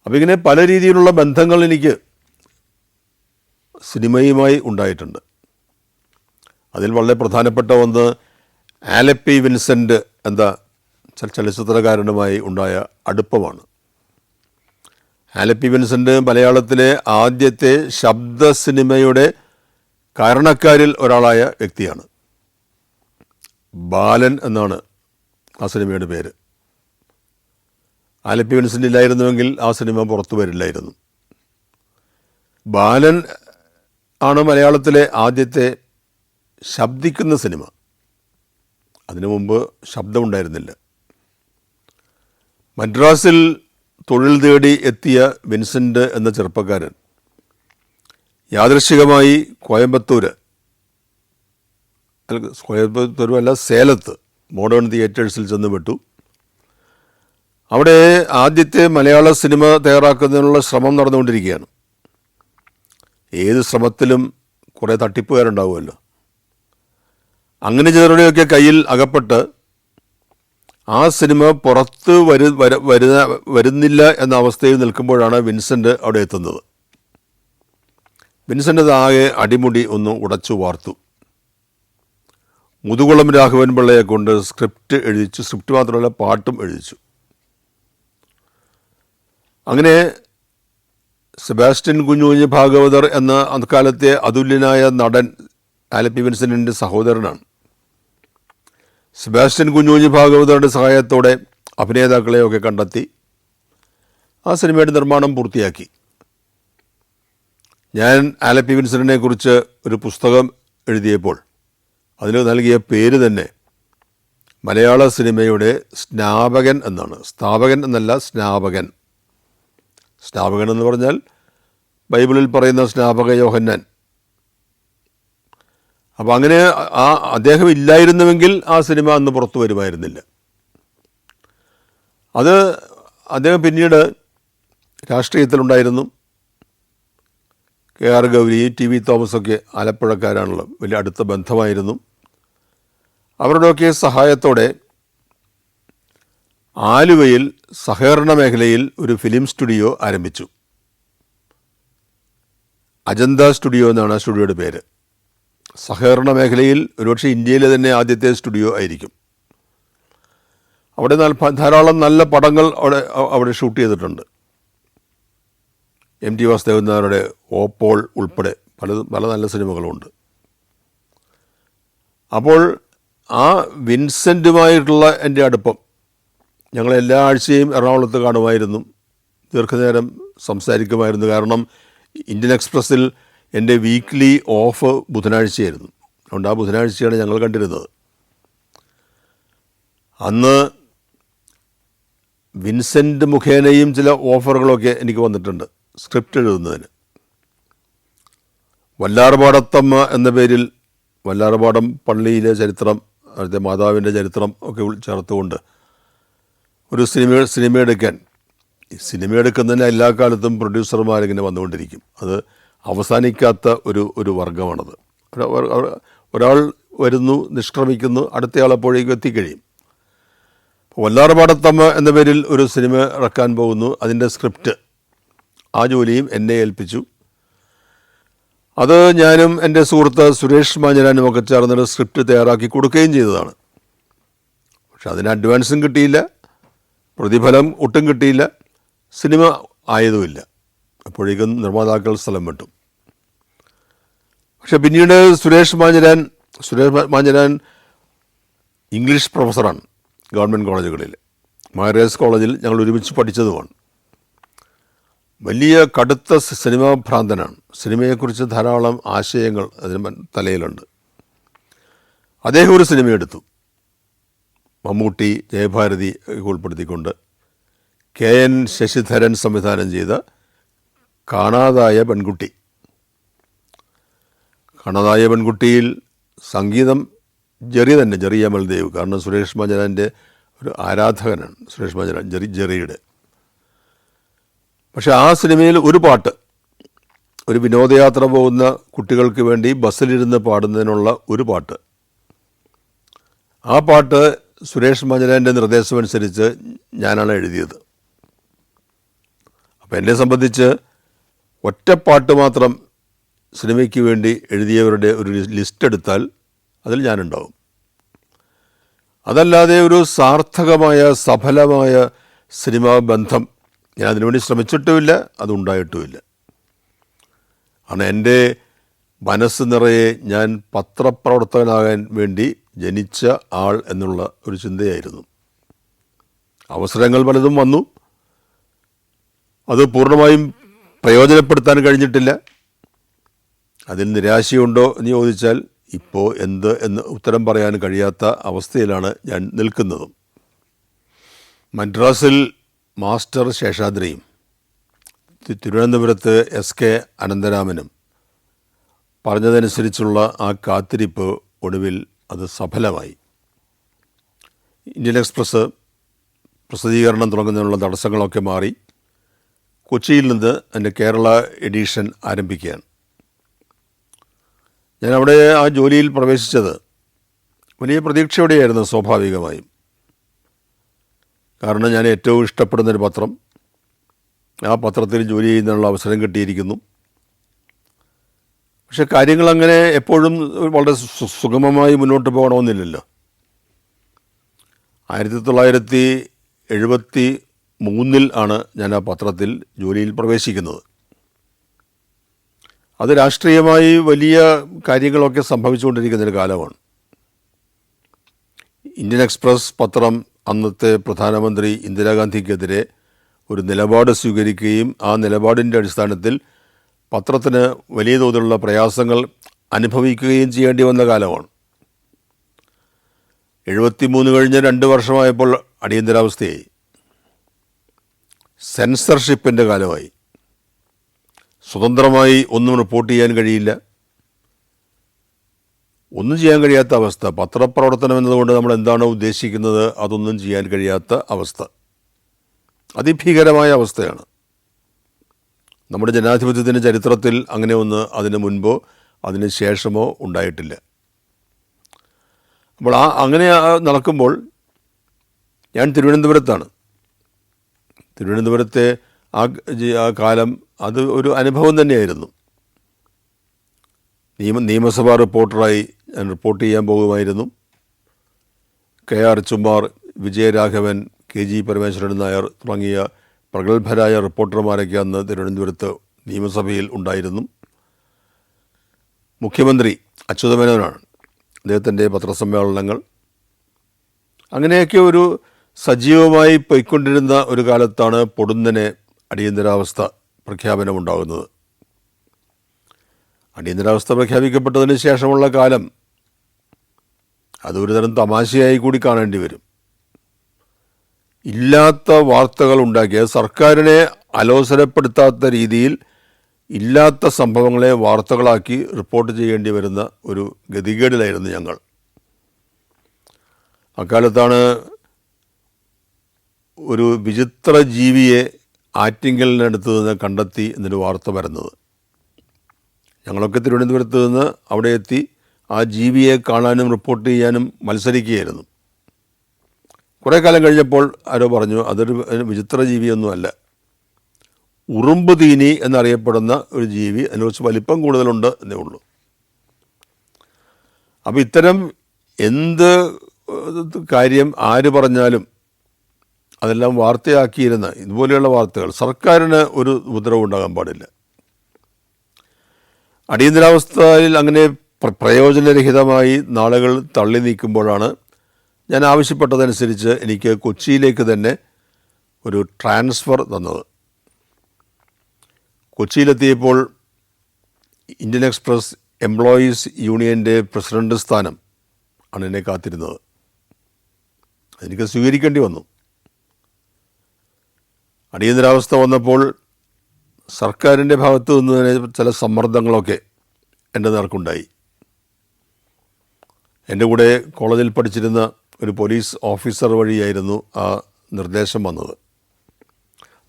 അപ്പോൾ ഇങ്ങനെ പല രീതിയിലുള്ള ബന്ധങ്ങൾ എനിക്ക് സിനിമയുമായി ഉണ്ടായിട്ടുണ്ട്. അതിൽ വളരെ പ്രധാനപ്പെട്ട ഒന്ന് ആലപ്പി വിൻസെൻ്റ് എന്ന ചലച്ചിത്രകാരനുമായി ഉണ്ടായ അടുപ്പമാണ്. ആലപ്പി വിൻസെൻ്റ് മലയാളത്തിലെ ആദ്യത്തെ ശബ്ദ സിനിമയുടെ കാരണക്കാരിൽ ഒരാളായ വ്യക്തിയാണ്. ബാലൻ എന്നാണ് ആ സിനിമയുടെ പേര്. ആലപ്പി വിൻസെൻ്റ് ഇല്ലായിരുന്നുവെങ്കിൽ ആ സിനിമ പുറത്തു വരില്ലായിരുന്നു. ബാലൻ ആണ് മലയാളത്തിലെ ആദ്യത്തെ ശബ്ദിക്കുന്ന സിനിമ. അതിനു മുമ്പ് ശബ്ദമുണ്ടായിരുന്നില്ല. മദ്രാസിൽ തൊഴിൽ തേടി എത്തിയ വിൻസെൻ്റ് എന്ന ചെറുപ്പക്കാരൻ യാദൃശ്ചികമായി കോയമ്പത്തൂരല്ല സേലത്ത് മോഡേൺ തിയേറ്റേഴ്സിൽ ചെന്ന് വിട്ടു. അവിടെ ആദ്യത്തെ മലയാള സിനിമ തയ്യാറാക്കുന്നതിനുള്ള ശ്രമം നടന്നുകൊണ്ടിരിക്കുകയാണ്. ഏത് ശ്രമത്തിലും കുറേ തട്ടിപ്പുകാരുണ്ടാവുമല്ലോ. അങ്ങനെ ചിലരുടെയൊക്കെ കയ്യിൽ അകപ്പെട്ട് ആ സിനിമ പുറത്ത് വരുന്നില്ല എന്ന അവസ്ഥയിൽ നിൽക്കുമ്പോഴാണ് വിൻസെൻ്റ് അവിടെ എത്തുന്നത്. വിൻസെൻ്റ് ആകെ അടിമുടി ഒന്ന് ഉടച്ചു വാർത്തു. മുതുകുളം രാഘവൻ പിള്ളയെ കൊണ്ട് സ്ക്രിപ്റ്റ് എഴുതിച്ചു. സ്ക്രിപ്റ്റ് മാത്രമല്ല, പാട്ടും എഴുതിച്ചു. അങ്ങനെ സെബാസ്റ്റ്യൻ കുഞ്ഞൂഞ്ഞ് ഭാഗവതർ എന്ന അക്കാലത്തെ അതുല്യനായ നടൻ ആലപ്പി വിൻസെൻ്റിൻ്റെ സഹോദരനാണ്. സെബാസ്റ്റ്യൻ കുഞ്ഞൂഞ്ഞ് ഭാഗവതരുടെ സഹായത്തോടെ അഭിനേതാക്കളെയൊക്കെ കണ്ടെത്തി ആ സിനിമയുടെ നിർമ്മാണം പൂർത്തിയാക്കി. ഞാൻ ആലപ്പി വിൻസെൻ്റിനെ കുറിച്ച് ഒരു പുസ്തകം എഴുതിയപ്പോൾ അതിന് നൽകിയ പേര് തന്നെ മലയാള സിനിമയുടെ സ്നാപകൻ എന്നാണ്. സ്ഥാപകൻ എന്നല്ല, സ്നാപകൻ. സ്നാപകൻ എന്ന് പറഞ്ഞാൽ ബൈബിളിൽ പറയുന്ന സ്നാപക യോഹന്നാൻ. അപ്പോൾ അങ്ങനെ അദ്ദേഹം ഇല്ലായിരുന്നുവെങ്കിൽ ആ സിനിമ അന്ന് പുറത്തു വരുമായിരുന്നില്ല. അദ്ദേഹം പിന്നീട് രാഷ്ട്രീയത്തിലുണ്ടായിരുന്നു. KR ഗൗരി, TV തോമസൊക്കെ ആലപ്പുഴക്കാരാണല്ലോ, വലിയ അടുത്ത ബന്ധമായിരുന്നു. അവരുടെയൊക്കെ സഹായത്തോടെ ആലുവയിൽ സഹകരണ മേഖലയിൽ ഒരു ഫിലിം സ്റ്റുഡിയോ ആരംഭിച്ചു. അജന്ത സ്റ്റുഡിയോ എന്നാണ് ആ സ്റ്റുഡിയോയുടെ പേര്. സഹകരണ മേഖലയിൽ ഒരുപക്ഷെ ഇന്ത്യയിലെ തന്നെ ആദ്യത്തെ സ്റ്റുഡിയോ ആയിരിക്കും. അവിടെ ധാരാളം നല്ല പടങ്ങൾ അവിടെ ഷൂട്ട് ചെയ്തിട്ടുണ്ട്. MT വാസുദേവൻ നായരുടെ ഓപ്പോൾ ഉൾപ്പെടെ പല നല്ല സിനിമകളുമുണ്ട്. അപ്പോൾ ആ വിൻസെൻ്റുമായിട്ടുള്ള എൻ്റെ അടുപ്പം, ഞങ്ങൾ എല്ലാ ആഴ്ചയും എറണാകുളത്ത് കാണുമായിരുന്നു. ദീർഘനേരം സംസാരിക്കുമായിരുന്നു. കാരണം ഇന്ത്യൻ എക്സ്പ്രസ്സിൽ എൻ്റെ വീക്ക്ലി ഓഫ് ബുധനാഴ്ചയായിരുന്നു. അതുകൊണ്ട് ആ ബുധനാഴ്ചയാണ് ഞങ്ങൾ കണ്ടിരുന്നത്. അന്ന് വിൻസെൻ്റ് മുഖേനയും ചില ഓഫറുകളൊക്കെ എനിക്ക് വന്നിട്ടുണ്ട് സ്ക്രിപ്റ്റ് എഴുതുന്നതിന്. വല്ലാർപാടത്തമ്മ എന്ന പേരിൽ വല്ലാർപാടം പള്ളിയിലെ ചരിത്രം, അവിടുത്തെ മാതാവിൻ്റെ ചരിത്രം ഒക്കെ ചേർത്തുകൊണ്ട് ഒരു സിനിമ എടുക്കാൻ. സിനിമ എടുക്കുന്നതിന് എല്ലാ കാലത്തും പ്രൊഡ്യൂസർമാരിങ്ങനെ വന്നുകൊണ്ടിരിക്കും. അത് അവസാനിക്കാത്ത ഒരു വർഗമാണത്. ഒരാൾ വരുന്നു, നിഷ്ക്രമിക്കുന്നു, അടുത്തയാളെപ്പോഴേക്കും എത്തിക്കഴിയും. വല്ലാർപാടത്തമ്മ എന്ന പേരിൽ ഒരു സിനിമ ഇറക്കാൻ പോകുന്നു. അതിൻ്റെ സ്ക്രിപ്റ്റ്, ആ ജോലിയും എന്നെ ഏൽപ്പിച്ചു. അത് ഞാനും എൻ്റെ സുഹൃത്ത് സുരേഷ് മാഞ്ഞരാനും ഒക്കെ ചേർന്നൊരു സ്ക്രിപ്റ്റ് തയ്യാറാക്കി കൊടുക്കുകയും ചെയ്തതാണ്. പക്ഷെ അതിന് അഡ്വാൻസും കിട്ടിയില്ല, പ്രതിഫലം ഒട്ടും കിട്ടിയില്ല, സിനിമ ആയതുമില്ല. അപ്പോഴേക്കും നിർമ്മാതാക്കൾ സ്ഥലം വിട്ടു. പക്ഷെ പിന്നീട് സുരേഷ് മാഞ്ഞരാൻ ഇംഗ്ലീഷ് പ്രൊഫസറാണ് ഗവൺമെൻറ് കോളേജുകളിൽ. മഹാരാജാസ് കോളേജിൽ ഞങ്ങൾ ഒരുമിച്ച് പഠിച്ചതുമാണ്. വലിയ കടുത്ത സിനിമാ ഭ്രാന്തനാണ്. സിനിമയെക്കുറിച്ച് ധാരാളം ആശയങ്ങൾ അതിന് തലയിലുണ്ട്. അദ്ദേഹം ഒരു സിനിമ എടുത്തു, മമ്മൂട്ടി, ജയഭാരതി ഉൾപ്പെടുത്തിക്കൊണ്ട് KN ശശിധരൻ സംവിധാനം ചെയ്ത കാണാതായ പെൺകുട്ടി. കാണാതായ പെൺകുട്ടിയിൽ സംഗീതം ജെറി അമൽദേവ്. കാരണം സുരേഷ് മാഞ്ഞരാൻ്റെ ഒരു ആരാധകനാണ് സുരേഷ് മാഞ്ഞരാൻ, ജെറിയുടെ. പക്ഷെ ആ സിനിമയിൽ ഒരു പാട്ട്, ഒരു വിനോദയാത്ര പോകുന്ന കുട്ടികൾക്ക് വേണ്ടി ബസ്സിലിരുന്ന് പാടുന്നതിനുള്ള ഒരു പാട്ട്, ആ പാട്ട് സുരേഷ് മാഞ്ഞരാൻ്റെ നിർദ്ദേശമനുസരിച്ച് ഞാനാണ് എഴുതിയത്. അപ്പോൾ എന്നെ സംബന്ധിച്ച് ഒറ്റപ്പാട്ട് മാത്രം സിനിമയ്ക്ക് വേണ്ടി എഴുതിയവരുടെ ഒരു ലിസ്റ്റ് എടുത്താൽ അതിൽ ഞാനുണ്ടാവും. അതല്ലാതെ ഒരു സാർത്ഥകമായ സഫലമായ സിനിമാ ബന്ധം ഞാൻ അതിനുവേണ്ടി ശ്രമിച്ചിട്ടുമില്ല, അതുണ്ടായിട്ടുമില്ല. കാരണം എൻ്റെ മനസ്സ് നിറയെ ഞാൻ പത്രപ്രവർത്തകനാകാൻ വേണ്ടി ജനിച്ച ആൾ എന്നുള്ള ഒരു ചിന്തയായിരുന്നു. അവസരങ്ങൾ പലതും വന്നു, അത് പൂർണ്ണമായും പ്രയോജനപ്പെടുത്താൻ കഴിഞ്ഞിട്ടില്ല. അതിൽ നിരാശയുണ്ടോ എന്ന് ചോദിച്ചാൽ ഇപ്പോൾ എന്ത് എന്ന് ഉത്തരം പറയാൻ കഴിയാത്ത അവസ്ഥയിലാണ് ഞാൻ നിൽക്കുന്നതും. മദ്രാസിൽ മാസ്റ്റർ ശേഷാദ്രിയും തിരുവനന്തപുരത്ത് എസ് കെ അനന്തരാമനും പറഞ്ഞതനുസരിച്ചുള്ള ആ കാത്തിരിപ്പ് ഒടുവിൽ അത് സഫലമായി. ഇന്ത്യൻ എക്സ്പ്രസ് പ്രസിദ്ധീകരണം തുടങ്ങുന്നതിനുള്ള തടസ്സങ്ങളൊക്കെ മാറി കൊച്ചിയിൽ നിന്ന് എൻ്റെ കേരള എഡിഷൻ ആരംഭിക്കുകയാണ്. ഞാൻ അവിടെ ആ ജോലിയിൽ പ്രവേശിച്ചത് വലിയ പ്രതീക്ഷയോടെയായിരുന്നു സ്വാഭാവികമായും. കാരണം ഞാൻ ഏറ്റവും ഇഷ്ടപ്പെടുന്നൊരു പത്രം, ആ പത്രത്തിൽ ജോലി ചെയ്യുന്നതിനുള്ള അവസരം കിട്ടിയിരിക്കുന്നു. പക്ഷെ കാര്യങ്ങളങ്ങനെ എപ്പോഴും വളരെ സുഗമമായി മുന്നോട്ട് പോകണമെന്നില്ലല്ലോ. 1973 ആണ് ഞാൻ ആ പത്രത്തിൽ ജോലിയിൽ പ്രവേശിക്കുന്നത്. അത് രാഷ്ട്രീയമായി വലിയ കാര്യങ്ങളൊക്കെ സംഭവിച്ചുകൊണ്ടിരിക്കുന്നൊരു കാലമാണ്. ഇന്ത്യൻ എക്സ്പ്രസ് പത്രം അന്നത്തെ പ്രധാനമന്ത്രി ഇന്ദിരാഗാന്ധിക്കെതിരെ ഒരു നിലപാട് സ്വീകരിക്കുകയും ആ നിലപാടിൻ്റെ അടിസ്ഥാനത്തിൽ പത്രത്തിന് വലിയ തോതിലുള്ള പ്രയാസങ്ങൾ അനുഭവിക്കുകയും ചെയ്യേണ്ടി വന്ന കാലമാണ്. 73 കഴിഞ്ഞ് 2 വർഷമായപ്പോൾ അടിയന്തരാവസ്ഥയായി, സെൻസർഷിപ്പിൻ്റെ കാലമായി. സ്വതന്ത്രമായി ഒന്നും റിപ്പോർട്ട് ചെയ്യാൻ കഴിയില്ല, ഒന്നും ചെയ്യാൻ കഴിയാത്ത അവസ്ഥ. പത്രപ്രവർത്തനം എന്നതുകൊണ്ട് നമ്മൾ എന്താണോ ഉദ്ദേശിക്കുന്നത് അതൊന്നും ചെയ്യാൻ കഴിയാത്ത അവസ്ഥ. അതിഭീകരമായ അവസ്ഥയാണ്. നമ്മുടെ ജനാധിപത്യത്തിൻ്റെ ചരിത്രത്തിൽ അങ്ങനെ ഒന്ന് അതിന് മുൻപോ അതിന് ശേഷമോ ഉണ്ടായിട്ടില്ല. അപ്പോൾ അങ്ങനെ നടക്കുമ്പോൾ ഞാൻ തിരുവനന്തപുരത്താണ്. തിരുവനന്തപുരത്തെ ആ കാലം അത് ഒരു അനുഭവം തന്നെയായിരുന്നു. നിയമസഭാ റിപ്പോർട്ടറായി ഞാൻ റിപ്പോർട്ട് ചെയ്യാൻ പോകുമായിരുന്നു. KR ചുമ്മാർ, വിജയരാഘവൻ, KG പരമേശ്വരൻ നായർ തുടങ്ങിയ പ്രഗത്ഭരായ റിപ്പോർട്ടർമാരൊക്കെ അന്ന് തിരുവനന്തപുരത്ത് നിയമസഭയിൽ ഉണ്ടായിരുന്നു. മുഖ്യമന്ത്രി അച്യുതമേനോനാണ്, അദ്ദേഹത്തിൻ്റെ പത്രസമ്മേളനങ്ങൾ അങ്ങനെയൊക്കെ ഒരു സജീവമായി പോയിക്കൊണ്ടിരുന്ന ഒരു കാലത്താണ് പൊടുന്നനെ അടിയന്തരാവസ്ഥ പ്രഖ്യാപനമുണ്ടാകുന്നത്. അടിയന്തരാവസ്ഥ പ്രഖ്യാപിക്കപ്പെട്ടതിന് ശേഷമുള്ള കാലം അതൊരു തരം തമാശയായി കൂടി കാണേണ്ടി വരും. ഇല്ലാത്ത വാർത്തകൾ ഉണ്ടാക്കിയ, സർക്കാരിനെ അലോസരപ്പെടുത്താത്ത രീതിയിൽ ഇല്ലാത്ത സംഭവങ്ങളെ വാർത്തകളാക്കി റിപ്പോർട്ട് ചെയ്യേണ്ടി വരുന്ന ഒരു ഗതികേടിലായിരുന്നു ഞങ്ങൾ. അക്കാലത്താണ് ഒരു വിചിത്ര ജീവിയെ ആറ്റിങ്ങലിനടുത്ത് നിന്ന് കണ്ടെത്തി എന്നൊരു വാർത്ത വരുന്നത്. ഞങ്ങളൊക്കെ തിരുവനന്തപുരത്ത് നിന്ന് അവിടെ എത്തി ആ ജീവിയെ കാണാനും റിപ്പോർട്ട് ചെയ്യാനും മത്സരിക്കുകയായിരുന്നു. കുറേ കാലം കഴിഞ്ഞപ്പോൾ ആരോ പറഞ്ഞു അതൊരു വിചിത്ര ജീവിയൊന്നുമല്ല, ഉറുമ്പ് തീനി എന്നറിയപ്പെടുന്ന ഒരു ജീവി, അതിനെക്കുറിച്ച് വലിപ്പം കൂടുതലുണ്ട് എന്നേ ഉള്ളൂ. അപ്പോൾ ഇത്തരം എന്ത് കാര്യം ആര് പറഞ്ഞാലും അതെല്ലാം വാർത്തയാക്കിയിരുന്ന ഇതുപോലെയുള്ള വാർത്തകൾ സർക്കാരിന് ഒരു ഉപദ്രവം ഉണ്ടാകാൻ പാടില്ല. അടിയന്തരാവസ്ഥയിൽ അങ്ങനെ പ്രയോജനരഹിതമായി നാളുകൾ തള്ളി നീക്കുമ്പോഴാണ് ഞാൻ ആവശ്യപ്പെട്ടതനുസരിച്ച് എനിക്ക് കൊച്ചിയിലേക്ക് തന്നെ ഒരു ട്രാൻസ്ഫർ തന്നത്. കൊച്ചിയിലെത്തിയപ്പോൾ ഇന്ത്യൻ എക്സ്പ്രസ് എംപ്ലോയീസ് യൂണിയൻ്റെ പ്രസിഡന്റ് സ്ഥാനം ആണ് എന്നെ കാത്തിരുന്നത്. എനിക്ക് സ്വീകരിക്കേണ്ടി വന്നു. അടിയന്തരാവസ്ഥ വന്നപ്പോൾ സർക്കാരിൻ്റെ ഭാഗത്തു നിന്ന് തന്നെ ചില സമ്മർദ്ദങ്ങളൊക്കെ എൻ്റെ നേർക്കുണ്ടായി. എൻ്റെ കൂടെ കോളേജിൽ പഠിച്ചിരുന്ന ഒരു പോലീസ് ഓഫീസർ വഴിയായിരുന്നു ആ നിർദ്ദേശം വന്നത്.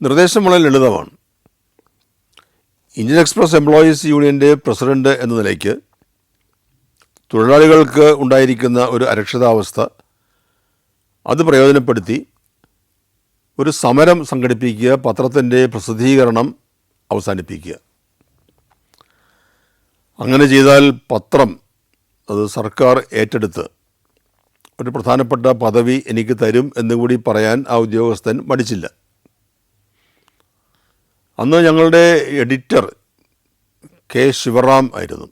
നിർദ്ദേശം വളരെ ലളിതമാണ്. ഇന്ത്യൻ എക്സ്പ്രസ് എംപ്ലോയീസ് യൂണിയൻ്റെ പ്രസിഡന്റ് എന്ന നിലയ്ക്ക് തൊഴിലാളികൾക്ക് ഉണ്ടായിരിക്കുന്ന ഒരു അരക്ഷിതാവസ്ഥ അത് പ്രയോജനപ്പെടുത്തി ഒരു സമരം സംഘടിപ്പിക്കുക, പത്രത്തിൻ്റെ പ്രസിദ്ധീകരണം അവസാനിപ്പിക്കുക. അങ്ങനെ ചെയ്താൽ പത്രം അത് സർക്കാർ ഏറ്റെടുത്ത് ഒരു പ്രധാനപ്പെട്ട പദവി എനിക്ക് തരും എന്നുകൂടി പറയാൻ ആ ഉദ്യോഗസ്ഥൻ മടിച്ചില്ല. അന്ന് ഞങ്ങളുടെ എഡിറ്റർ കെ ശിവറാം ആയിരുന്നു.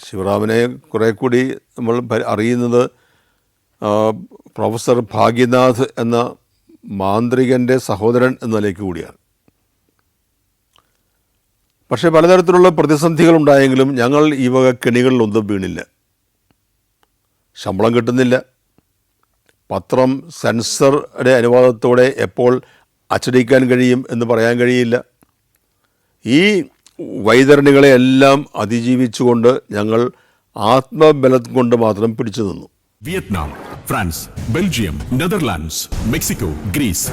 ശിവറാമിനെ കുറേ കൂടി നമ്മൾ അറിയുന്നത് പ്രൊഫസർ ഭാഗ്യനാഥ് എന്ന മാന്ത്രികൻ്റെ സഹോദരൻ എന്ന നിലയ്ക്ക് കൂടിയാണ്. പക്ഷേ പലതരത്തിലുള്ള പ്രതിസന്ധികളുണ്ടായെങ്കിലും ഞങ്ങൾ ഈ വക കെണികളിലൊന്നും വീണില്ല. ശമ്പളം കിട്ടുന്നില്ല, പത്രം സെൻസറുടെ അനുവാദത്തോടെ എപ്പോൾ അച്ചടിക്കാൻ കഴിയും എന്ന് പറയാൻ കഴിയില്ല. ഈ വൈതരണികളെയെല്ലാം അതിജീവിച്ചുകൊണ്ട് ഞങ്ങൾ ആത്മബലം കൊണ്ട് മാത്രം പിടിച്ചു നിന്നു. Vietnam, France, Belgium, Netherlands, Mexico, Greece.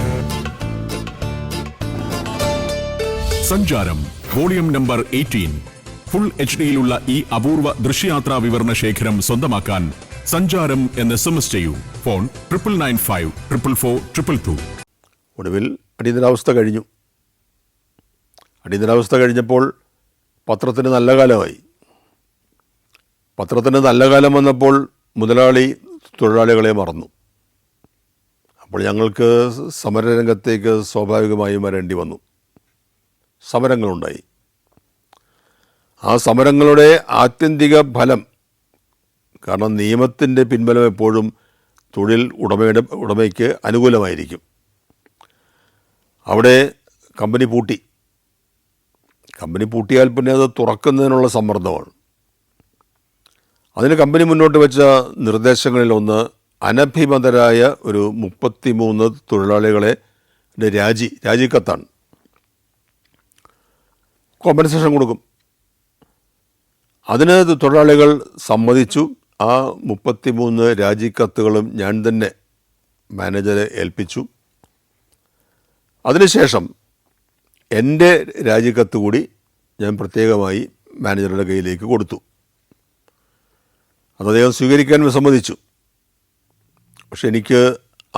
സഞ്ചാരം വോളിയം നമ്പർ 18. ഫുൾ HD-യിലുള്ള ഈ അപൂർവ ദൃശ്യയാത്രാ വിവരണ ശേഖരം സ്വന്തമാക്കാൻ സഞ്ചാരം എന്ന് SMS ചെയ്യൂ. ഫോൺ 9995 444 222. ഒടുവിൽ അടിയന്തരാവസ്ഥ കഴിഞ്ഞു. അടിയന്തരാവസ്ഥ കഴിഞ്ഞപ്പോൾ പത്രത്തിന് നല്ല കാലമായി. പത്രത്തിന് നല്ല കാലം വന്നപ്പോൾ മുതലാളി തൊഴിലാളികളെ മറന്നു. അപ്പോൾ ഞങ്ങൾക്ക് സമരരംഗത്തേക്ക് സ്വാഭാവികമായും വരേണ്ടി വന്നു. സമരങ്ങളുണ്ടായി. ആ സമരങ്ങളുടെ ആത്യന്തിക ഫലം, കാരണം നിയമത്തിൻ്റെ പിൻബലം എപ്പോഴും തൊഴിൽ ഉടമയ്ക്ക് അനുകൂലമായിരിക്കും. അവിടെ കമ്പനി പൂട്ടി. കമ്പനി പൂട്ടിയാൽ പിന്നെ അത് തുറക്കുന്നതിനുള്ള സമ്മർദ്ദമാണ്. അതിന് കമ്പനി മുന്നോട്ട് വെച്ച നിർദ്ദേശങ്ങളിലൊന്ന് അനഭിമതരായ ഒരു 33 തൊഴിലാളികളെ രാജിക്കത്താണ്. കോമ്പൻസേഷൻ കൊടുക്കും. അതിന് തൊഴിലാളികൾ സമ്മതിച്ചു. ആ 33 രാജിക്കത്തുകളും ഞാൻ തന്നെ മാനേജരെ ഏൽപ്പിച്ചു. അതിനുശേഷം എൻ്റെ രാജിക്കത്ത് കൂടി ഞാൻ പ്രത്യേകമായി മാനേജറുടെ കയ്യിലേക്ക് കൊടുത്തു. അത് അദ്ദേഹം സ്വീകരിക്കാൻ വിസമ്മതിച്ചു. പക്ഷെ എനിക്ക്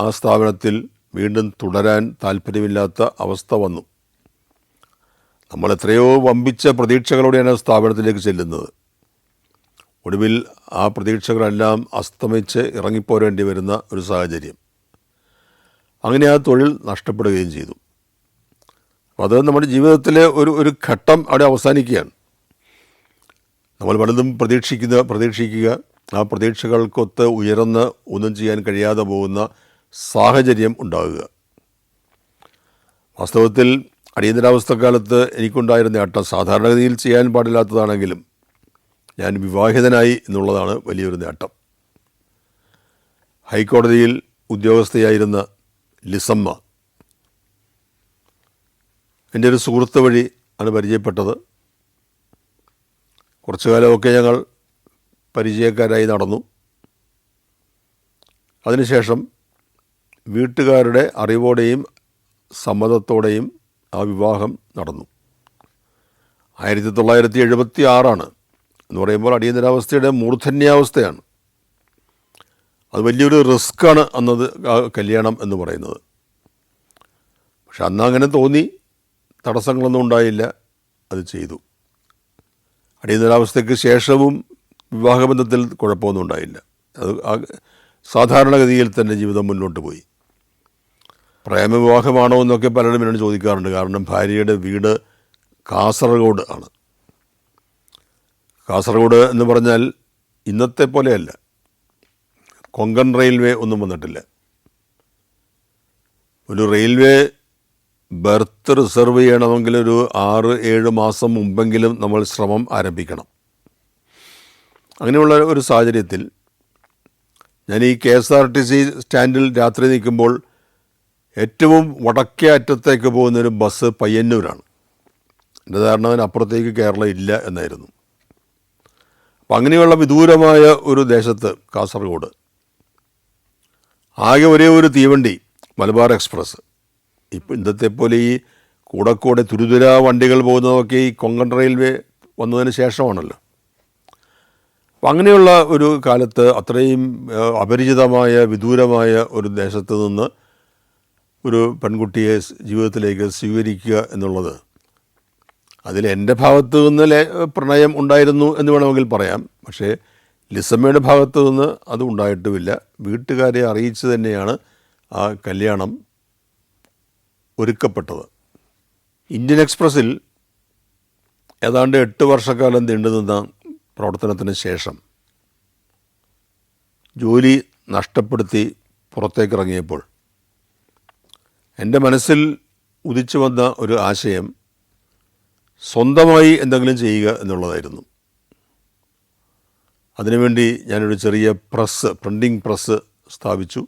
ആ സ്ഥാപനത്തിൽ വീണ്ടും തുടരാൻ താല്പര്യമില്ലാത്ത അവസ്ഥ വന്നു. നമ്മൾ എത്രയോ വമ്പിച്ച പ്രതീക്ഷകളോടെയാണ് സ്ഥാപനത്തിലേക്ക് ചെല്ലുന്നത്. ഒടുവിൽ ആ പ്രതീക്ഷകളെല്ലാം അസ്തമിച്ച് ഇറങ്ങിപ്പോരേണ്ടി വരുന്ന ഒരു സാഹചര്യം. അങ്ങനെ ആ തൊഴിൽ നഷ്ടപ്പെടുകയും ചെയ്തു. അപ്പോൾ അത് നമ്മുടെ ജീവിതത്തിലെ ഒരു ഘട്ടം അവിടെ അവസാനിക്കുകയാണ്. നമ്മൾ പലതും പ്രതീക്ഷിക്കുക, ആ പ്രതീക്ഷകൾക്കൊത്ത് ഉയർന്ന് ഒന്നും ചെയ്യാൻ കഴിയാതെ പോകുന്ന സാഹചര്യം ഉണ്ടാകുക. വാസ്തവത്തിൽ അടിയന്തരാവസ്ഥക്കാലത്ത് എനിക്കുണ്ടായിരുന്ന നേട്ടം സാധാരണഗതിയിൽ ചെയ്യാൻ പാടില്ലാത്തതാണെങ്കിലും ഞാൻ വിവാഹിതനായി എന്നുള്ളതാണ് വലിയൊരു നേട്ടം. ഹൈക്കോടതിയിൽ ഉദ്യോഗസ്ഥയായിരുന്ന ലിസമ്മ എൻ്റെ ഒരു സുഹൃത്ത് വഴി ആണ് പരിചയപ്പെട്ടത്. കുറച്ചു കാലമൊക്കെ ഞങ്ങൾ പരിചയക്കാരായി നടന്നു. അതിനുശേഷം വീട്ടുകാരുടെ അറിവോടെയും സമ്മതത്തോടെയും ആ വിവാഹം നടന്നു. 1976 എന്ന് പറയുമ്പോൾ അടിയന്തരാവസ്ഥയുടെ മൂർധന്യാവസ്ഥയാണ്. അത് വലിയൊരു റിസ്ക്കാണ് അന്നത് കല്യാണം എന്ന് പറയുന്നത്. പക്ഷെ അന്ന് അങ്ങനെ തോന്നി. തടസ്സങ്ങളൊന്നും ഉണ്ടായില്ല. അത് ചെയ്തു. അടിയന്തരാവസ്ഥയ്ക്ക് ശേഷവും വിവാഹബന്ധത്തിൽ കുഴപ്പമൊന്നും ഉണ്ടായില്ല. അത് സാധാരണഗതിയിൽ തന്നെ ജീവിതം മുന്നോട്ട് പോയി. പ്രേമവിവാഹമാണോ എന്നൊക്കെ പലരും എന്നോട് ചോദിക്കാറുണ്ട്. കാരണം ഭാര്യയുടെ വീട് കാസർഗോഡ് ആണ്. കാസർഗോഡ് എന്ന് പറഞ്ഞാൽ ഇന്നത്തെ പോലെയല്ല. കൊങ്കൺ റെയിൽവേ ഒന്നും വന്നിട്ടില്ല. ഒരു റെയിൽവേ ബർത്ത് റിസർവ് ചെയ്യണമെങ്കിൽ ഒരു 6-7 മാസം മുമ്പെങ്കിലും നമ്മൾ ശ്രമം ആരംഭിക്കണം. അങ്ങനെയുള്ള ഒരു സാഹചര്യത്തിൽ ഞാൻ ഈ KSRTC സ്റ്റാൻഡിൽ രാത്രി നിൽക്കുമ്പോൾ ഏറ്റവും വടക്കേ അറ്റത്തേക്ക് പോകുന്നൊരു ബസ് പയ്യന്നൂരാണ്. എൻ്റെ ധാരണ അതിനപ്പുറത്തേക്ക് കേരളം ഇല്ല എന്നായിരുന്നു. അപ്പം അങ്ങനെയുള്ള വിദൂരമായ ഒരു ദേശത്ത് കാസർഗോഡ് ആകെ ഒരേ ഒരു തീവണ്ടി മലബാർ എക്സ്പ്രസ്. ഇപ്പം ഇന്നത്തെ പോലെ ഈ കൂടെ തുരുതുര വണ്ടികൾ പോകുന്നതൊക്കെ ഈ കൊങ്കൺ റെയിൽവേ വന്നതിന് ശേഷമാണല്ലോ. അപ്പം അങ്ങനെയുള്ള ഒരു കാലത്ത് അത്രയും അപരിചിതമായ വിദൂരമായ ഒരു ദേശത്ത് നിന്ന് ഒരു പെൺകുട്ടിയെ ജീവിതത്തിലേക്ക് സ്വീകരിക്കുക എന്നുള്ളത്, അതിൽ എൻ്റെ ഭാഗത്തു നിന്ന് പ്രണയം ഉണ്ടായിരുന്നു എന്ന് വേണമെങ്കിൽ പറയാം. പക്ഷേ ലിസമ്മയുടെ ഭാഗത്തു നിന്ന് അത് ഉണ്ടായിട്ടുമില്ല. വീട്ടുകാരെ അറിയിച്ച് തന്നെയാണ് ആ കല്യാണം ഒരുക്കപ്പെട്ടത്. ഇന്ത്യൻ എക്സ്പ്രസ്സിൽ ഏതാണ്ട് 8 വർഷക്കാലം നീണ്ടുനിന്ന പ്രവർത്തനത്തിന് ശേഷം ജോലി നഷ്ടപ്പെടുത്തി പുറത്തേക്കിറങ്ങിയപ്പോൾ എൻ്റെ മനസ്സിൽ ഉദിച്ചു വന്ന ഒരു ആശയം സ്വന്തമായി എന്തെങ്കിലും ചെയ്യുക എന്നുള്ളതായിരുന്നു. അതിനുവേണ്ടി ഞാനൊരു ചെറിയ പ്രിൻറ്റിംഗ് പ്രസ് സ്ഥാപിച്ചു.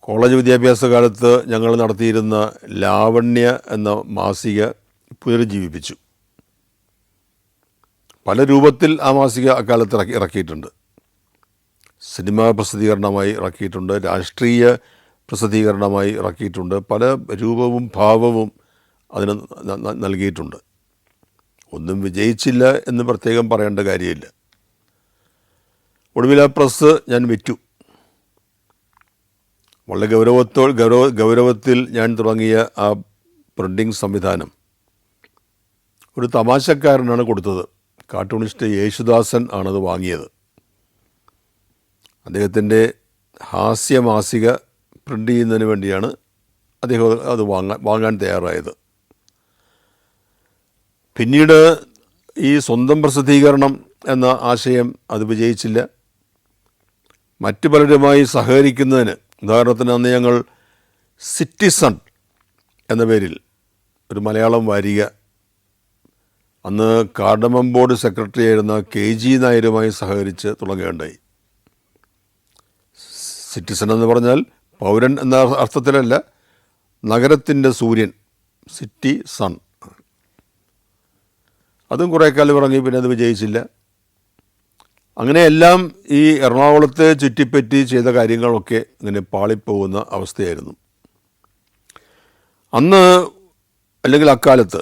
കോളേജ് വിദ്യാഭ്യാസ കാലത്ത് ഞങ്ങൾ നടത്തിയിരുന്ന ലാവണ്യ എന്ന മാസിക പുനരുജ്ജീവിപ്പിച്ചു. പല രൂപത്തിൽ ആ മാസിക അക്കാലത്ത് ഇറക്കിയിട്ടുണ്ട്. സിനിമാ പ്രസിദ്ധീകരണമായി ഇറക്കിയിട്ടുണ്ട്, രാഷ്ട്രീയ പ്രസിദ്ധീകരണമായി ഇറക്കിയിട്ടുണ്ട്, പല രൂപവും ഭാവവും അതിന് നൽകിയിട്ടുണ്ട്. ഒന്നും വിജയിച്ചില്ല എന്ന് പ്രത്യേകം പറയേണ്ട കാര്യമില്ല. ഒടുവിൽ ആ പ്രസ് ഞാൻ വിറ്റു. വളരെ ഗൗരവത്തിൽ ഞാൻ തുടങ്ങിയ ആ പ്രിൻറ്റിംഗ് സംവിധാനം ഒരു തമാശക്കാരനാണ് കൊടുത്തത്. കാർട്ടൂണിസ്റ്റ് യേശുദാസൻ ആണത് വാങ്ങിയത്. അദ്ദേഹത്തിൻ്റെ ഹാസ്യമാസിക പ്രിൻ്റ് ചെയ്യുന്നതിന് വേണ്ടിയാണ് അദ്ദേഹം അത് വാങ്ങാൻ തയ്യാറായത്. പിന്നീട് ഈ സ്വന്തം പ്രസിദ്ധീകരണം എന്ന ആശയം അത് വിജയിച്ചില്ല. മറ്റു പലരുമായി സഹകരിക്കുന്നതിന്, ഉദാഹരണത്തിന് അന്ന് ഞങ്ങൾ സിറ്റിസൺ എന്ന പേരിൽ ഒരു മലയാളം വാരിക, അന്ന് കാർഡമം ബോർഡ് സെക്രട്ടറി ആയിരുന്ന KG നായരുമായി സഹകരിച്ച് തുടങ്ങുകയുണ്ടായി. സിറ്റിസൺ എന്ന് പറഞ്ഞാൽ പൗരൻ എന്ന അർത്ഥത്തിലല്ല, നഗരത്തിൻ്റെ സൂര്യൻ, സിറ്റി സൺ. അതും കുറേ കാലം ഇറങ്ങി, പിന്നെ അത് വിജയിച്ചില്ല. അങ്ങനെയെല്ലാം ഈ എറണാകുളത്തെ ചുറ്റിപ്പറ്റി ചെയ്ത കാര്യങ്ങളൊക്കെ ഇങ്ങനെ പാളിപ്പോകുന്ന അവസ്ഥയായിരുന്നു. അന്ന് അല്ലെങ്കിൽ അക്കാലത്ത്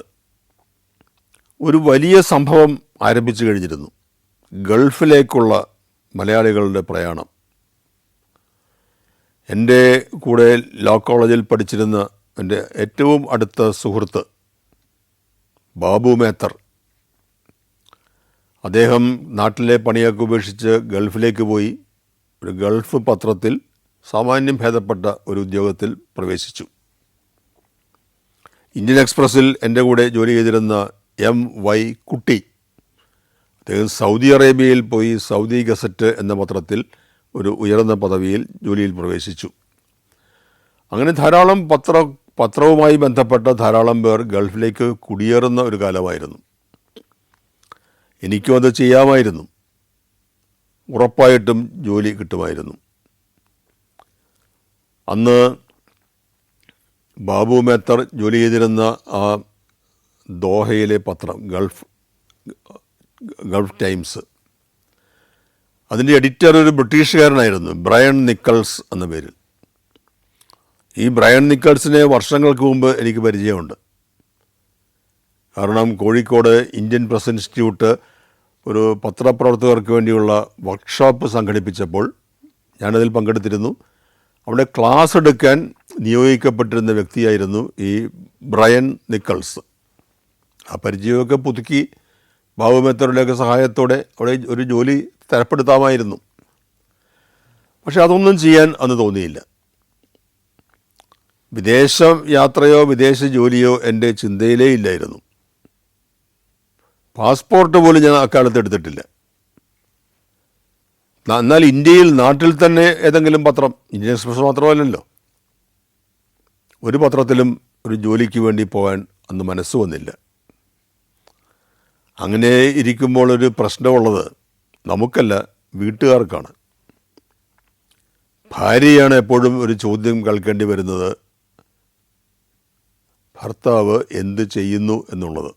ഒരു വലിയ സംഭവം ആരംഭിച്ചു കഴിഞ്ഞിരുന്നു. ഗൾഫിലേക്കുള്ള മലയാളികളുടെ പ്രയാണം. എൻ്റെ കൂടെ ലോ കോളേജിൽ പഠിച്ചിരുന്ന എൻ്റെ ഏറ്റവും അടുത്ത സുഹൃത്ത് ബാബു മേത്തർ, അദ്ദേഹം നാട്ടിലെ പണിയൊക്കെ ഉപേക്ഷിച്ച് ഗൾഫിലേക്ക് പോയി ഒരു ഗൾഫ് പത്രത്തിൽ സാമാന്യം ഭേദപ്പെട്ട ഒരു ഉദ്യോഗത്തിൽ പ്രവേശിച്ചു. ഇന്ത്യൻ എക്സ്പ്രസ്സിൽ എൻ്റെ കൂടെ ജോലി ചെയ്തിരുന്ന MY കുട്ടി, അദ്ദേഹം സൗദി അറേബ്യയിൽ പോയി സൗദി ഗസറ്റ് എന്ന പത്രത്തിൽ ഒരു ഉയർന്ന പദവിയിൽ ജോലിയിൽ പ്രവേശിച്ചു. അങ്ങനെ ധാരാളം പത്രവുമായി ബന്ധപ്പെട്ട ധാരാളം പേർ ഗൾഫിലേക്ക് കുടിയേറുന്ന ഒരു കാലമായിരുന്നു. എനിക്കും അത് ചെയ്യാമായിരുന്നു. ഉറപ്പായിട്ടും ജോലി കിട്ടുമായിരുന്നു. അന്ന് ബാബു മേത്തർ ജോലി ചെയ്തിരുന്ന ആ ദോഹയിലെ പത്രം ഗൾഫ് ടൈംസ്, അതിൻ്റെ എഡിറ്റർ ഒരു ബ്രിട്ടീഷുകാരനായിരുന്നു, ബ്രയൻ നിക്കൾസ് എന്ന പേരിൽ. ഈ ബ്രയൻ നിക്കൾസിനെ വർഷങ്ങൾക്ക് മുമ്പ് എനിക്ക് പരിചയമുണ്ട്. കാരണം കോഴിക്കോട് ഇന്ത്യൻ പ്രസ് ഇൻസ്റ്റിറ്റ്യൂട്ട് ഒരു പത്രപ്രവർത്തകർക്ക് വേണ്ടിയുള്ള വർക്ക്ഷോപ്പ് സംഘടിപ്പിച്ചപ്പോൾ ഞാനതിൽ പങ്കെടുത്തിരുന്നു. അവിടെ ക്ലാസ് എടുക്കാൻ നിയോഗിക്കപ്പെട്ടിരുന്ന വ്യക്തിയായിരുന്നു ഈ ബ്രയൻ നിക്കൾസ്. ആ പരിചയമൊക്കെ പുതുക്കി ബാബു മേത്തറുടെയൊക്കെ സഹായത്തോടെ അവിടെ ഒരു ജോലി തരപ്പെടുത്താമായിരുന്നു. പക്ഷെ അതൊന്നും ചെയ്യാൻ അന്ന് തോന്നിയില്ല. വിദേശ യാത്രയോ വിദേശ ജോലിയോ എൻ്റെ ചിന്തയിലേ ഇല്ലായിരുന്നു. പാസ്പോർട്ട് പോലും ഞാൻ അക്കാലത്ത് എടുത്തിട്ടില്ല. എന്നാൽ ഇന്ത്യയിൽ, നാട്ടിൽ തന്നെ ഏതെങ്കിലും പത്രം, ഇന്ത്യൻ എക്സ്പ്രസ് മാത്രമല്ലല്ലോ, ഒരു പത്രത്തിലും ഒരു ജോലിക്ക് വേണ്ടി പോകാൻ അന്ന് മനസ്സ് വന്നില്ല. അങ്ങനെ ഇരിക്കുമ്പോൾ ഒരു പ്രശ്നമുള്ളത് നമുക്കല്ല, വീട്ടുകാർക്കാണ്. ഭാര്യയാണ് എപ്പോഴും ഒരു ചോദ്യം കേൾക്കേണ്ടി വരുന്നത്, ഭർത്താവ് എന്ത് ചെയ്യുന്നു എന്നുള്ളത്.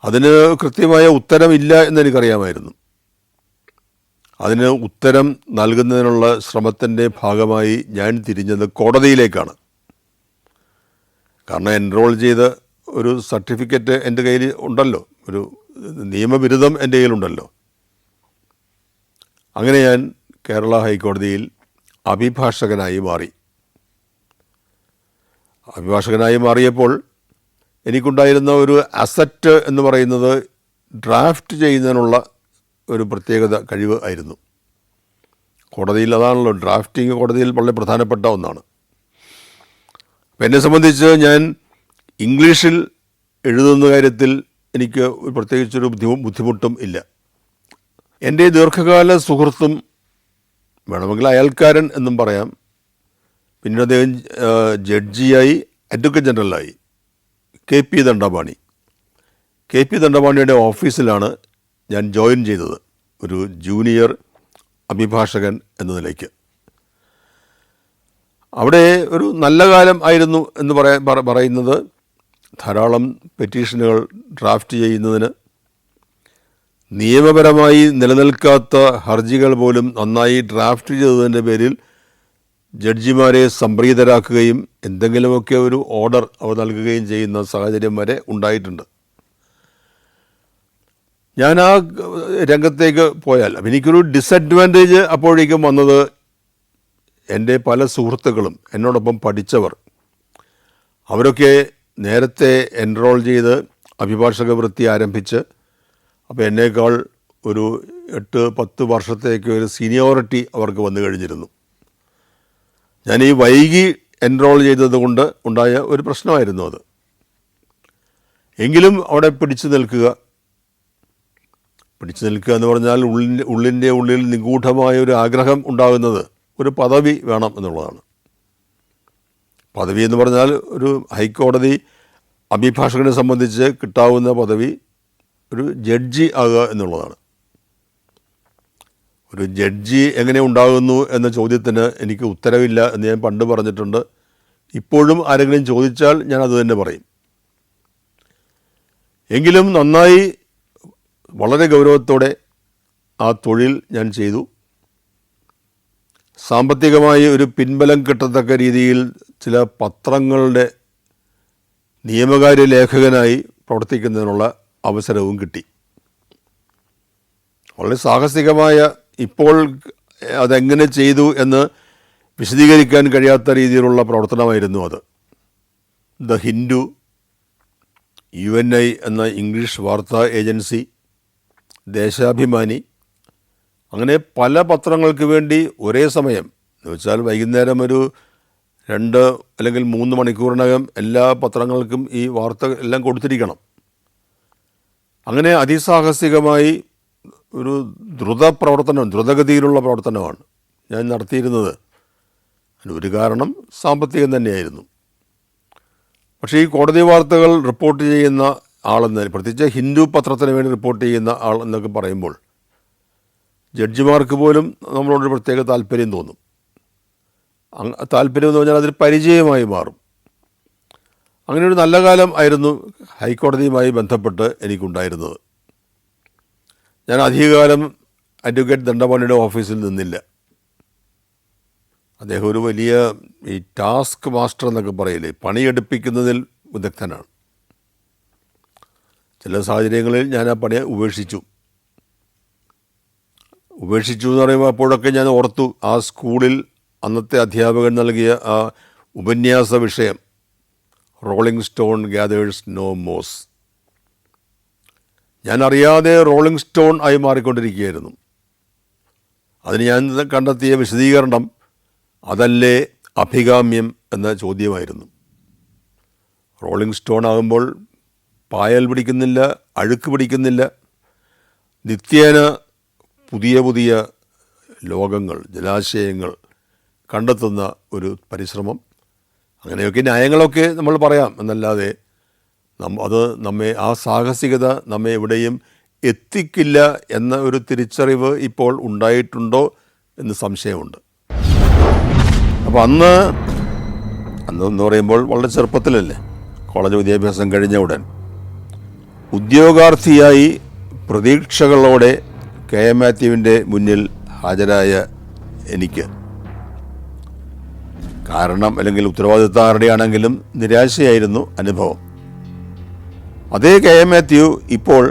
അതിന് കൃത്യമായ ഉത്തരമില്ല എന്നെനിക്കറിയാമായിരുന്നു. അതിന് ഉത്തരം നൽകുന്നതിനുള്ള ശ്രമത്തിൻ്റെ ഭാഗമായി ഞാൻ തിരിഞ്ഞത് കോടതിയിലേക്കാണ്. കാരണം എൻറോൾ ചെയ്ത് ഒരു സർട്ടിഫിക്കറ്റ് എൻ്റെ കയ്യിൽ ഉണ്ടല്ലോ, ഒരു നിയമബിരുദം എൻ്റെ കയ്യിലുണ്ടല്ലോ. അങ്ങനെ ഞാൻ കേരള ഹൈക്കോടതിയിൽ അഭിഭാഷകനായി മാറി. അഭിഭാഷകനായി മാറിയപ്പോൾ എനിക്കുണ്ടായിരുന്ന ഒരു അസറ്റ് എന്ന് പറയുന്നത് ഡ്രാഫ്റ്റ് ചെയ്യുന്നതിനുള്ള ഒരു പ്രത്യേകത കഴിവ് ആയിരുന്നു. കോടതിയിൽ അതാണല്ലോ, ഡ്രാഫ്റ്റിംഗ് കോടതിയിൽ വളരെ പ്രധാനപ്പെട്ട ഒന്നാണ്. അപ്പം എന്നെ സംബന്ധിച്ച് ഞാൻ ഇംഗ്ലീഷിൽ എഴുതുന്ന കാര്യത്തിൽ എനിക്ക് പ്രത്യേകിച്ചൊരു ബുദ്ധിമുട്ടും ഇല്ല. എൻ്റെ ദീർഘകാല സുഹൃത്തും, വേണമെങ്കിൽ അയൽക്കാരൻ എന്നും പറയാം, പിന്നീട് അദ്ദേഹം ജഡ്ജിയായി, അഡ്വക്കേറ്റ് ജനറലായി, KP ദണ്ഡപാണി. KP ദണ്ഡപാണിയുടെ ഓഫീസിലാണ് ഞാൻ ജോയിൻ ചെയ്തത്, ഒരു ജൂനിയർ അഭിഭാഷകൻ എന്ന നിലയ്ക്ക്. അവിടെ ഒരു നല്ല കാലം ആയിരുന്നു എന്ന് പറയുന്നത് ധാരാളം പെറ്റീഷനുകൾ ഡ്രാഫ്റ്റ് ചെയ്യുന്നതിന്, നിയമപരമായി നിലനിൽക്കാത്ത ഹർജികൾ പോലും നന്നായി ഡ്രാഫ്റ്റ് ചെയ്തതിൻ്റെ പേരിൽ ജഡ്ജിമാരെ സംപ്രീതരാക്കുകയും എന്തെങ്കിലുമൊക്കെ ഒരു ഓർഡർ അവർ നൽകുകയും ചെയ്യുന്ന സാഹചര്യം വരെ ഉണ്ടായിട്ടുണ്ട്. ഞാൻ ആ രംഗത്തേക്ക് പോയാൽ എനിക്കൊരു ഡിസഡ്വാൻറ്റേജ് അപ്പോഴേക്കും വന്നത്, എൻ്റെ പല സുഹൃത്തുക്കളും എന്നോടൊപ്പം പഠിച്ചവർ അവരൊക്കെ നേരത്തെ എൻറോൾ ചെയ്ത് അഭിഭാഷക വൃത്തി ആരംഭിച്ച്, അപ്പോൾ എന്നേക്കാൾ ഒരു 8-10 വർഷത്തേക്ക് ഒരു സീനിയോറിറ്റി അവർക്ക് വന്നു കഴിഞ്ഞിരുന്നു. ഞാൻ ഈ വൈകി എൻറോൾ ചെയ്തത് കൊണ്ട് ഉണ്ടായ ഒരു പ്രശ്നമായിരുന്നു അത്. എങ്കിലും അവിടെ പിടിച്ചു നിൽക്കുക എന്ന് പറഞ്ഞാൽ ഉള്ളിൻ്റെ ഉള്ളിൽ നിഗൂഢമായ ഒരു ആഗ്രഹം ഉണ്ടാകുന്നത് ഒരു പദവി വേണം എന്നുള്ളതാണ്. പദവി എന്ന് പറഞ്ഞാൽ ഒരു ഹൈക്കോടതി അഭിഭാഷകനെ സംബന്ധിച്ച് കിട്ടാവുന്ന പദവി ഒരു ജഡ്ജി ആകുക എന്നുള്ളതാണ്. ഒരു ജഡ്ജി എങ്ങനെ ഉണ്ടാകുന്നു എന്ന ചോദ്യത്തിന് എനിക്ക് ഉത്തരവില്ല എന്ന് ഞാൻ പണ്ട് പറഞ്ഞിട്ടുണ്ട്. ഇപ്പോഴും ആരെങ്കിലും ചോദിച്ചാൽ ഞാൻ അത് തന്നെ പറയും. എങ്കിലും നന്നായി, വളരെ ഗൗരവത്തോടെ ആ തൊഴിൽ ഞാൻ ചെയ്തു. സാമ്പത്തികമായി ഒരു പിൻബലം കിട്ടത്തക്ക രീതിയിൽ ചില പത്രങ്ങളുടെ നിയമകാര്യ ലേഖകനായി പ്രവർത്തിക്കുന്നതിനുള്ള അവസരവും കിട്ടി. വളരെ സാഹസികമായ, ഇപ്പോൾ അതെങ്ങനെ ചെയ്തു എന്ന് വിശദീകരിക്കാൻ കഴിയാത്ത രീതിയിലുള്ള പ്രവർത്തനമായിരുന്നു അത്. ദ ഹിന്ദു, UNI എന്ന ഇംഗ്ലീഷ് വാർത്താ ഏജൻസി, ദേശാഭിമാനി, അങ്ങനെ പല പത്രങ്ങൾക്ക് വേണ്ടി ഒരേ സമയം, എന്ന് വെച്ചാൽ വൈകുന്നേരം ഒരു 2 അല്ലെങ്കിൽ 3 മണിക്കൂറിനകം എല്ലാ പത്രങ്ങൾക്കും ഈ വാർത്ത എല്ലാം കൊടുത്തിരിക്കണം. അങ്ങനെ അതിസാഹസികമായി ഒരു ദ്രുതഗതിയിലുള്ള പ്രവർത്തനമാണ് ഞാൻ നടത്തിയിരുന്നത്. അതിനൊരു കാരണം സാമ്പത്തികം തന്നെയായിരുന്നു. പക്ഷേ ഈ കോടതി വാർത്തകൾ റിപ്പോർട്ട് ചെയ്യുന്ന ആളെന്ന്, പ്രത്യേകിച്ച് ഹിന്ദു പത്രത്തിന് വേണ്ടി റിപ്പോർട്ട് ചെയ്യുന്ന ആൾ എന്നൊക്കെ പറയുമ്പോൾ ജഡ്ജിമാർക്ക് പോലും നമ്മളോടൊരു പ്രത്യേക താല്പര്യം തോന്നും. താല്പര്യം എന്ന് പറഞ്ഞാൽ അതിൽ പരിചയമായി മാറും. അങ്ങനെ ഒരു നല്ല കാലം ആയിരുന്നു ഹൈക്കോടതിയുമായി ബന്ധപ്പെട്ട് എനിക്കുണ്ടായിരുന്നത്. ഞാൻ അധികകാലം അഡ്വക്കേറ്റ് ദണ്ഡപാണിയുടെ ഓഫീസിൽ നിന്നില്ല. അദ്ദേഹം ഒരു വലിയ ഈ ടാസ്ക് മാസ്റ്റർ എന്നൊക്കെ പറയില്ലേ, പണിയെടുപ്പിക്കുന്നതിൽ വിദഗ്ധനാണ്. ചില സാഹചര്യങ്ങളിൽ ഞാൻ ആ പണിയെ ഉപേക്ഷിച്ചു എന്ന് പറയുമ്പോൾ അപ്പോഴൊക്കെ ഞാൻ ഓർത്തു, ആ സ്കൂളിൽ അന്നത്തെ അധ്യാപകൻ നൽകിയ ആ ഉപന്യാസ വിഷയം rolling stone gathers no moss. ഞാൻ അറിയാതെ റോളിംഗ് സ്റ്റോൺ ആയി മാറിക്കൊണ്ടിരിക്കുകയായിരുന്നു. അതിന് ഞാൻ കണ്ടെത്തിയ വിശദീകരണം അതല്ലേ അഭികാമ്യം എന്ന ചോദ്യമായിരുന്നു. റോളിംഗ് സ്റ്റോൺ ആകുമ്പോൾ പായൽ പിടിക്കുന്നില്ല, അഴുക്ക് പിടിക്കുന്നില്ല, നിത്യേന പുതിയ പുതിയ ലോകങ്ങൾ, ജലാശയങ്ങൾ കണ്ടെത്തുന്ന ഒരു പരിശ്രമം. അങ്ങനെയൊക്കെ ന്യായങ്ങളൊക്കെ നമ്മൾ പറയാം എന്നല്ലാതെ അത് ആ സാഹസികത നമ്മെ എവിടെയും എത്തിക്കില്ല എന്ന ഒരു തിരിച്ചറിവ് ഇപ്പോൾ ഉണ്ടായിട്ടുണ്ടോ എന്ന് സംശയമുണ്ട്. അപ്പോൾ അന്നെന്ന് പറയുമ്പോൾ വളരെ ചെറുപ്പത്തിലല്ലേ, കോളേജ് വിദ്യാഭ്യാസം കഴിഞ്ഞ ഉടൻ ഉദ്യോഗാർത്ഥിയായി പ്രതീക്ഷകളോടെ KM മാത്യുവിൻ്റെ മുന്നിൽ ഹാജരായ എനിക്ക് കാരണം, അല്ലെങ്കിൽ ഉത്തരവാദിത്തം ആരുടെയാണെങ്കിലും നിരാശയായിരുന്നു അനുഭവം. അതേ KM മാത്യു ഇപ്പോൾ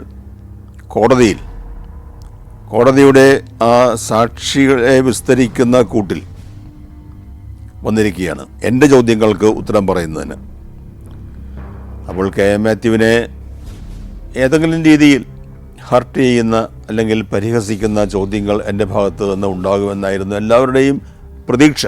കോടതിയുടെ ആ സാക്ഷികളെ വിസ്തരിക്കുന്ന കൂട്ടിൽ വന്നിരിക്കുകയാണ് എൻ്റെ ചോദ്യങ്ങൾക്ക് ഉത്തരം പറയുന്നതിന്. അപ്പോൾ കെ എം മാത്യുവിനെ ഏതെങ്കിലും രീതിയിൽ ഹർട്ട് ചെയ്യുന്ന അല്ലെങ്കിൽ പരിഹസിക്കുന്ന ചോദ്യങ്ങൾ എൻ്റെ ഭാഗത്ത് നിന്ന് ഉണ്ടാകുമെന്നായിരുന്നു എല്ലാവരുടെയും പ്രതീക്ഷ.